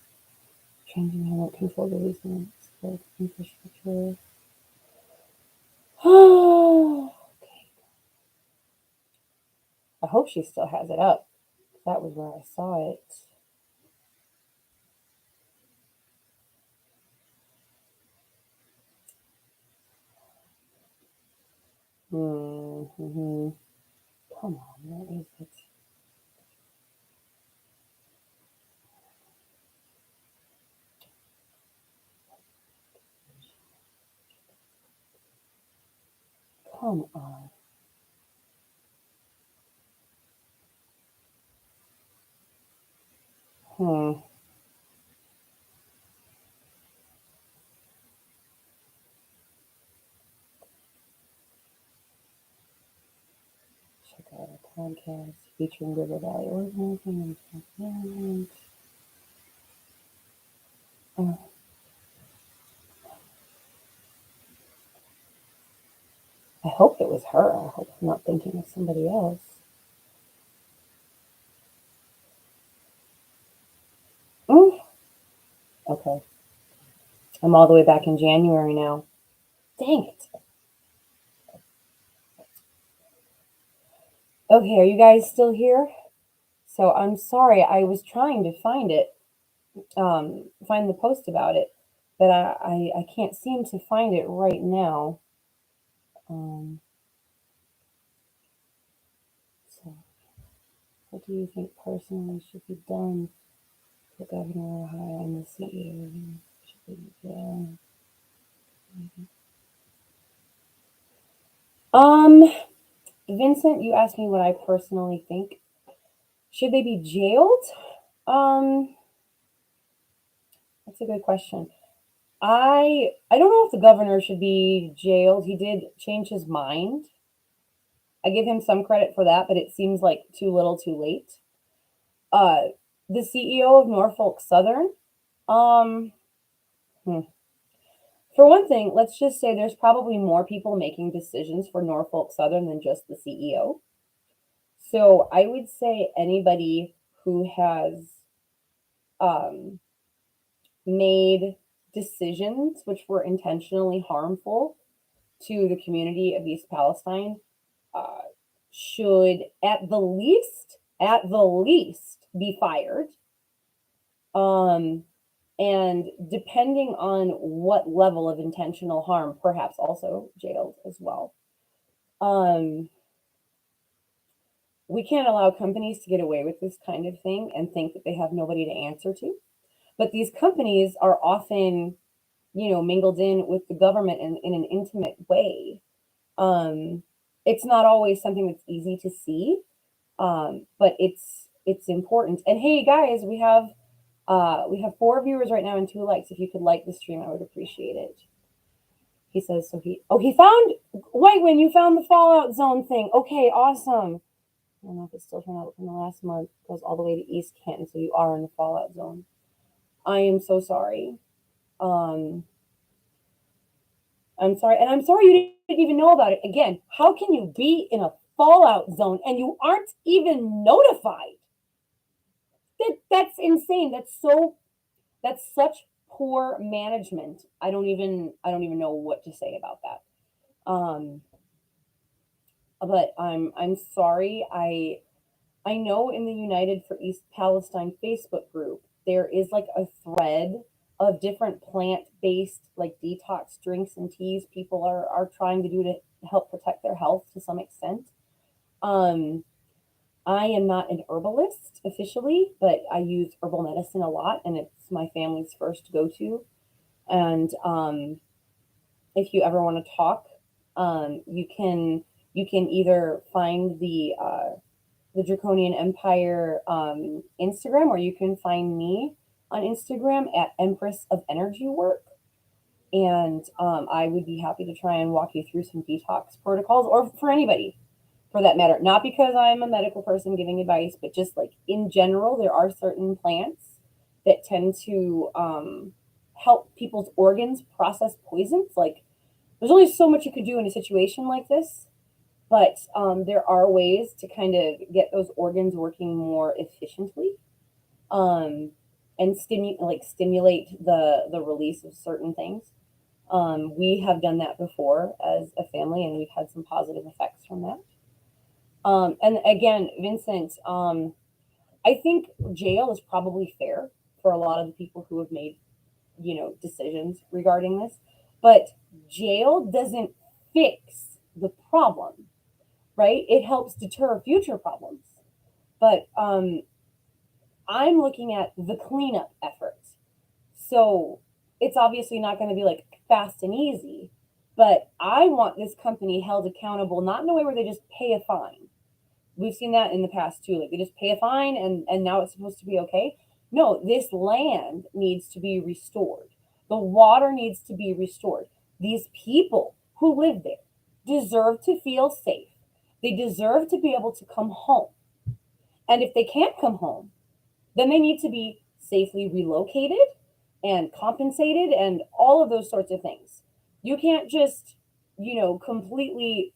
Changing remote control releasements, infrastructure. Okay. I hope she still has it up. That was where I saw it. Mm-hmm. Come on, where is it? Come on. Hmm. Check out a podcast featuring River Valley Organizing and I hope it was her. I hope I'm not thinking of somebody else. Mm. Okay. I'm all the way back in January now. Dang it. Okay, are you guys still here? So I'm sorry, I was trying to find it, find the post about it, but I can't seem to find it right now. Um, so, what do you think personally should be done? The governor, high and the CEO should be jailed. Vincent, you asked me what I personally think. Should they be jailed? Um, that's a good question. I don't know if the governor should be jailed. He did change his mind. I give him some credit for that, but it seems like too little, too late. Uh, the CEO of Norfolk Southern. Um, hmm. For one thing, let's just say there's probably more people making decisions for Norfolk Southern than just the CEO. So I would say anybody who has um, made decisions which were intentionally harmful to the community of East Palestine uh, should at the least, be fired. Um, and depending on what level of intentional harm, perhaps also jailed as well. Um, we can't allow companies to get away with this kind of thing and think that they have nobody to answer to. But these companies are often mingled in with the government in an intimate way. Um, it's not always something that's easy to see, but it's important. And hey, guys, we have 4 viewers right now and 2 likes. If you could like the stream, I would appreciate it. He says so. He found White Wind. You found the Fallout Zone thing. Okay, awesome. I don't know if it's still turned out from the last month. It goes all the way to East Canton, so you are in the Fallout Zone. I am so sorry. I'm sorry, and I'm sorry you didn't even know about it. Again, how can you be in a Fallout Zone and you aren't even notified? That's insane. That's such poor management. I don't even know what to say about that. But I'm sorry. I know in the United for East Palestine Facebook group there is like a thread of different plant-based like detox drinks and teas people are trying to do to help protect their health to some extent. Um I am not an herbalist officially, but I use herbal medicine a lot, and it's my family's first go-to. And if you ever want to talk, you can either find the Drakkonian Empire Instagram, or you can find me on Instagram at Empress of Energy Work. And I would be happy to try and walk you through some detox protocols, or for anybody for that matter. Not because I'm a medical person giving advice, but just like in general, there are certain plants that tend to help people's organs process poisons. Like, there's only so much you could do in a situation like this, but there are ways to kind of get those organs working more efficiently, um, and stimulate the release of certain things. We have done that before as a family, and we've had some positive effects from that. And again, Vincent, I think jail is probably fair for a lot of the people who have made, decisions regarding this, but jail doesn't fix the problem, right? It helps deter future problems. But I'm looking at the cleanup efforts. So it's obviously not going to be like fast and easy, but I want this company held accountable, not in a way where they just pay a fine. We've seen that in the past too. Like, they just pay a fine and now it's supposed to be okay. No, this land needs to be restored. The water needs to be restored. These people who live there deserve to feel safe. They deserve to be able to come home. And if they can't come home, then they need to be safely relocated and compensated and all of those sorts of things. You can't just, completely,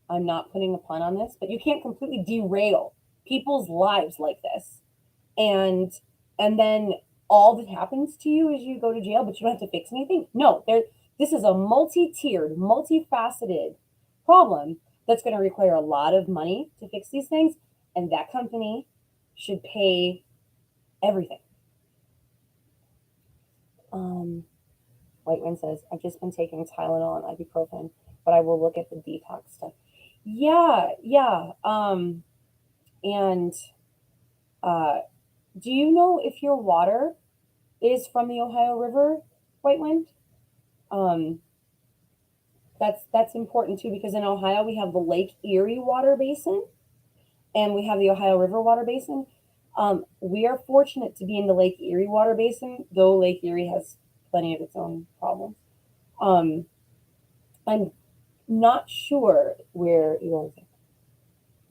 I'm not putting a pun on this, but you can't completely derail people's lives like this. And then all that happens to you is you go to jail, but you don't have to fix anything. No, this is a multi-tiered, multifaceted problem that's going to require a lot of money to fix these things, and that company should pay everything. White Wind says, I've just been taking Tylenol and ibuprofen, but I will look at the detox stuff. Yeah. And do you know if your water is from the Ohio River, White Wind? That's important too, because in Ohio we have the Lake Erie water basin and we have the Ohio River water basin. We are fortunate to be in the Lake Erie water basin, though Lake Erie has plenty of its own problems. I'm not sure where you are.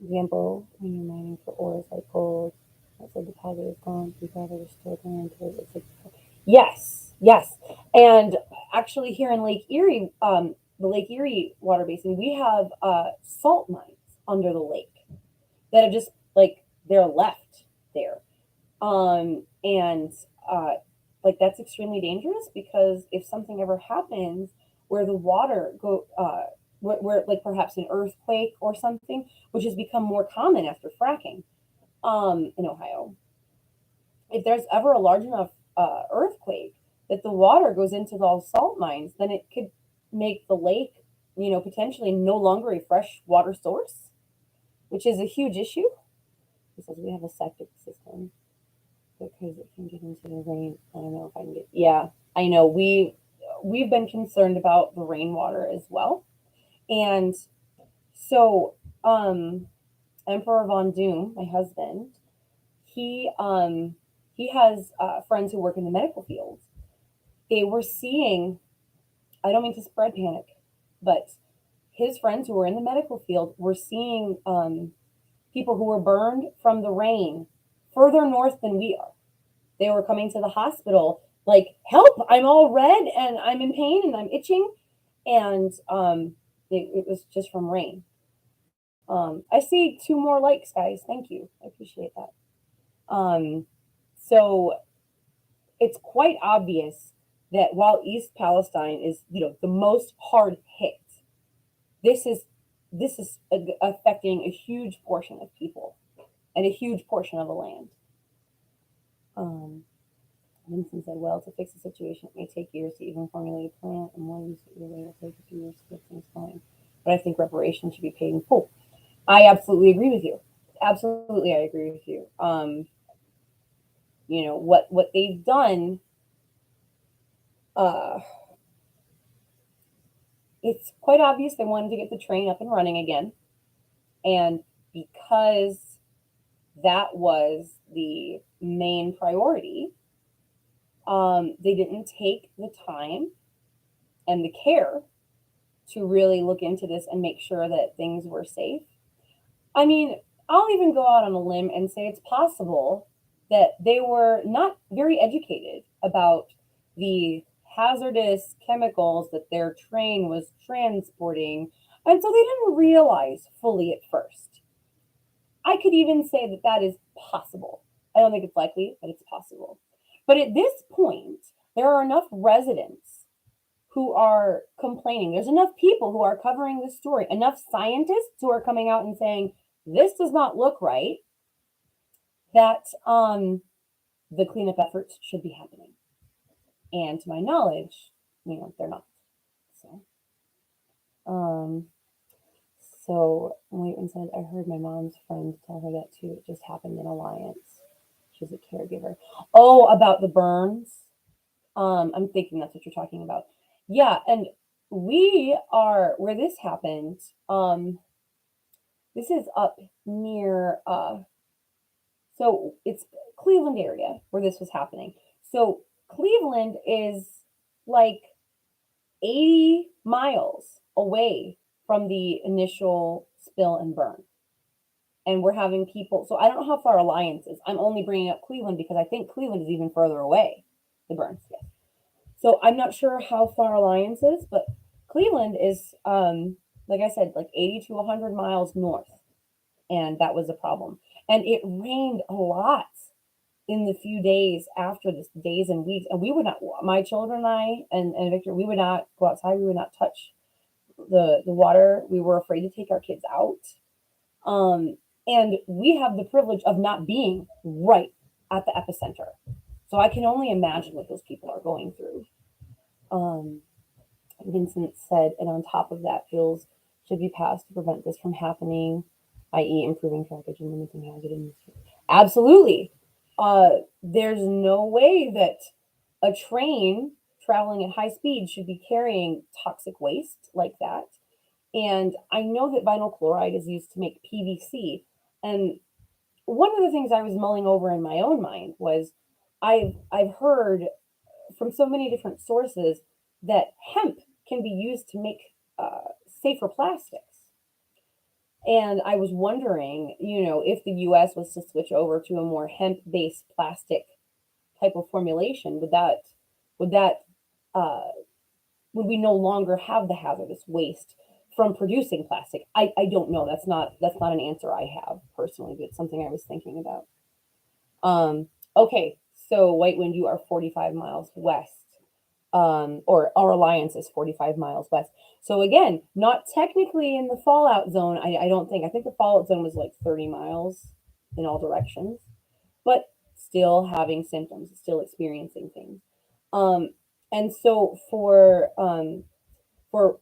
Example, when you're mining for ores like gold, that's a deposit is gone, you gotta restore the land to it. Yes. And actually here in Lake Erie, the Lake Erie water basin, we have salt mines under the lake that have just they're left there. And that's extremely dangerous, because if something ever happens where the water where like perhaps an earthquake or something, which has become more common after fracking in Ohio, if there's ever a large enough earthquake that the water goes into those salt mines, then it could make the lake, potentially no longer a fresh water source, which is a huge issue. It says we have a septic system because it can get into the rain. I don't know if I can get. Yeah, I know. we've been concerned about the rainwater as well. And so, Emperor VonDoom, my husband, he um, he has friends who work in the medical field. They were seeing, I don't mean to spread panic, but his friends who were in the medical field were seeing people who were burned from the rain further north than we are. They were coming to the hospital like, help, I'm all red and I'm in pain and I'm itching. And it was just from rain. I see 2 more likes, guys. Thank you. I appreciate that. So it's quite obvious that while East Palestine is, the most hard hit, this is affecting a huge portion of people and a huge portion of the land. Vincent said, well, to fix the situation, it may take years to even formulate a plan, and more recently, it will take a few years to get things going. But I think reparations should be paid in full. I absolutely agree with you. Absolutely, I agree with you. What they've done, it's quite obvious they wanted to get the train up and running again. And because that was the main priority, they didn't take the time and the care to really look into this and make sure that things were safe. I mean, I'll even go out on a limb and say it's possible that they were not very educated about the hazardous chemicals that their train was transporting, and so they didn't realize fully at first. I could even say that that is possible. I don't think it's likely, but it's possible. But at this point, there are enough residents who are complaining. There's enough people who are covering this story, enough scientists who are coming out and saying, this does not look right, that the cleanup efforts should be happening. And to my knowledge, they're not. So Leighton said, I heard my mom's friend tell her that too. It just happened in Alliance. She's a caregiver. Oh, about the burns. I'm thinking that's what you're talking about. Yeah, and we are where this happened. This is up near so it's Cleveland area where this was happening. So Cleveland is like 80 miles away from the initial spill and burn. And we're having people, so I don't know how far Alliance is. I'm only bringing up Cleveland because I think Cleveland is even further away, the burns. Yes. So I'm not sure how far Alliance is, but Cleveland is, like I said, like 80 to 100 miles north. And that was a problem. And it rained a lot in the few days after this, days and weeks. And we would not, my children and I and Victor, we would not go outside. We would not touch the water. We were afraid to take our kids out. And we have the privilege of not being right at the epicenter. So I can only imagine what those people are going through. Vincent said, and on top of that, bills should be passed to prevent this from happening, i.e. improving trackage and limiting hazard industry. Absolutely. There's no way that a train traveling at high speed should be carrying toxic waste like that. And I know that vinyl chloride is used to make PVC. And one of the things I was mulling over in my own mind was I've heard from so many different sources that hemp can be used to make safer plastics. And I was wondering, if the U.S. was to switch over to a more hemp-based plastic type of formulation, would we no longer have the hazardous waste from producing plastic? I don't know. That's not an answer I have personally, but it's something I was thinking about. Okay, so White Wind, you are 45 miles west. Or our Alliance is 45 miles west. So again, not technically in the fallout zone. I don't think. I think the fallout zone was like 30 miles in all directions, but still having symptoms, still experiencing things. And so for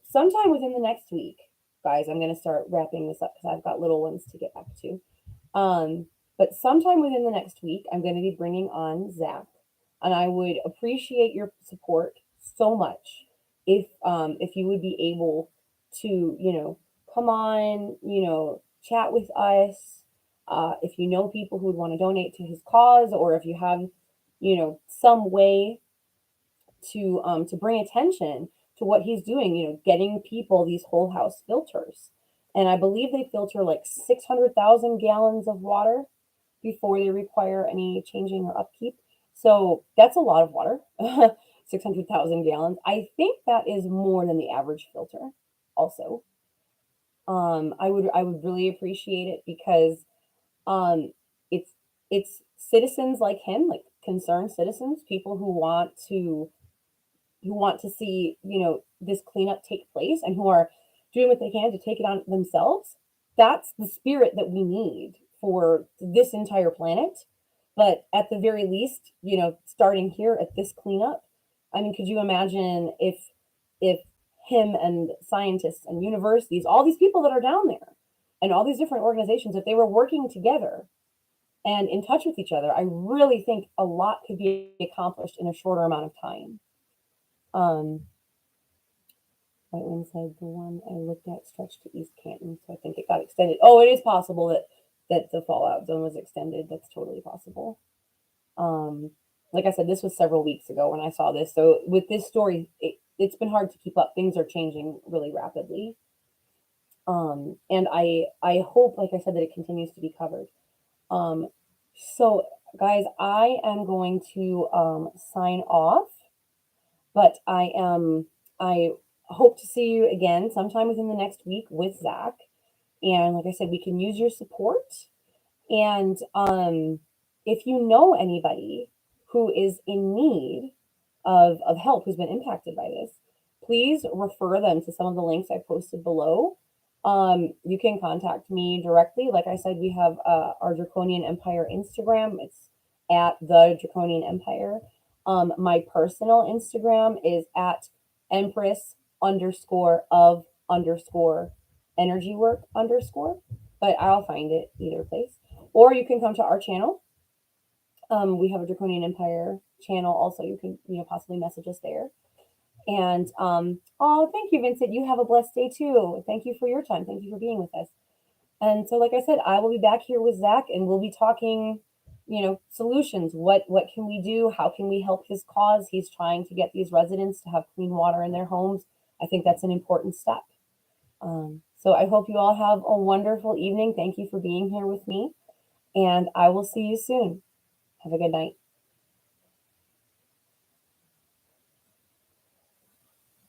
sometime within the next week, guys, I'm going to start wrapping this up because I've got little ones to get back to. But sometime within the next week, I'm going to be bringing on Zach, and I would appreciate your support so much if you would be able to, come on, chat with us. If you know people who would want to donate to his cause, or if you have, some way to bring attention to what he's doing, getting people these whole house filters. And I believe they filter like 600,000 gallons of water before they require any changing or upkeep. So that's a lot of water. 600,000 gallons. I think that is more than the average filter also. I would really appreciate it because um it's it's citizens like him, like concerned citizens, people who want to see, this cleanup take place and who are doing what they can to take it on themselves. That's the spirit that we need for this entire planet. But at the very least, starting here at this cleanup, I mean, could you imagine if him and scientists and universities, all these people that are down there, and all these different organizations, if they were working together and in touch with each other, I really think a lot could be accomplished in a shorter amount of time. Um, Right inside the one I looked at stretched to East Canton, so I think it got extended. Oh, it is possible that the fallout zone was extended. That's totally possible. Um, like I said, this was several weeks ago when I saw this. So with this story, it's been hard to keep up. Things are changing really rapidly. And I hope, like I said, that it continues to be covered. Um, so guys, I am going to sign off, but I hope to see you again sometime within the next week with Zach. And like I said, we can use your support. And if you know anybody who is in need of help, who's been impacted by this, please refer them to some of the links I posted below. You can contact me directly. Like I said, we have our Drakkonian Empire Instagram. It's at the Drakkonian Empire. My personal Instagram is at Empress underscore of underscore energy work underscore, but I'll find it either place. Or you can come to our channel. We have a Drakkonian Empire channel also. You can, possibly message us there. And oh, thank you, Vincent. You have a blessed day too. Thank you for your time. Thank you for being with us. And so, like I said, I will be back here with Zach, and we'll be talking, solutions. What can we do? How can we help his cause? He's trying to get these residents to have clean water in their homes. I think that's an important step. So I hope you all have a wonderful evening. Thank you for being here with me, and I will see you soon. Have a good night.